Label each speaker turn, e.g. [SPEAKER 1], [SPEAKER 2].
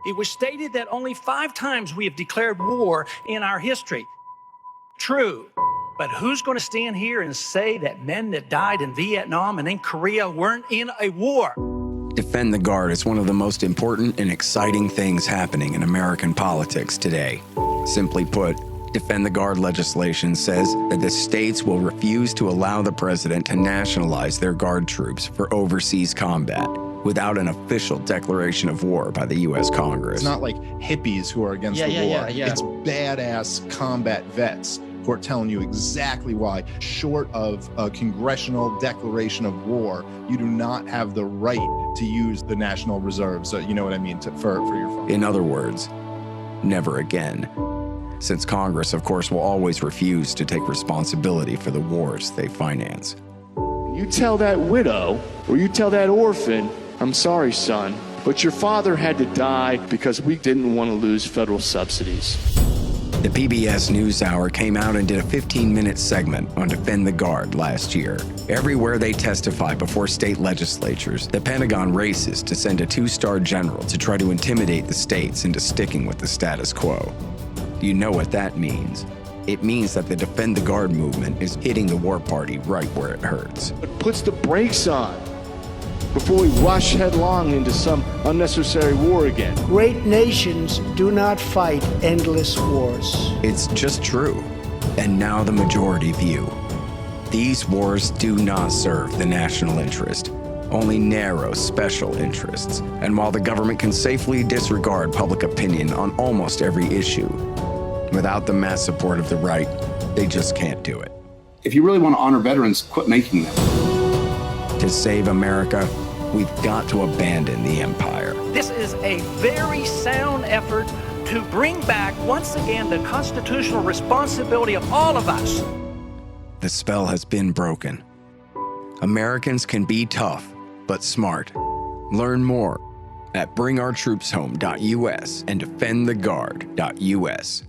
[SPEAKER 1] It was stated that only 5 times we have declared war in our history. True, but who's going to stand here and say that men that died in Vietnam and in Korea weren't in a war?
[SPEAKER 2] Defend the Guard is one of the most important and exciting things happening in American politics today. Simply put, Defend the Guard legislation says that the states will refuse to allow the president to nationalize their Guard troops for overseas combat without an official declaration of war by the U.S. Congress.
[SPEAKER 3] It's not like hippies who are against the war. It's badass combat vets who are telling you exactly why, short of a congressional declaration of war, you do not have the right to use the National Reserves, you know what I mean, for your phone.
[SPEAKER 2] In other words, never again. Since Congress, of course, will always refuse to take responsibility for the wars they finance.
[SPEAKER 4] You tell that widow, or you tell that orphan, I'm sorry, son, but your father had to die because we didn't want to lose federal subsidies.
[SPEAKER 2] The PBS NewsHour came out and did a 15-minute segment on Defend the Guard last year. Everywhere they testify before state legislatures, the Pentagon races to send a 2-star general to try to intimidate the states into sticking with the status quo. You know what that means. It means that the Defend the Guard movement is hitting the war party right where it hurts.
[SPEAKER 4] It puts the brakes on before we rush headlong into some unnecessary war again.
[SPEAKER 5] Great nations do not fight endless wars.
[SPEAKER 2] It's just true. And now the majority view. These wars do not serve the national interest, only narrow special interests. And while the government can safely disregard public opinion on almost every issue, without the mass support of the right, they just can't do it.
[SPEAKER 6] If you really want to honor veterans, quit making them.
[SPEAKER 2] To save America, we've got to abandon the empire.
[SPEAKER 1] This is a very sound effort to bring back, once again, the constitutional responsibility of all of us.
[SPEAKER 2] The spell has been broken. Americans can be tough, but smart. Learn more at bringourtroopshome.us and defendtheguard.us.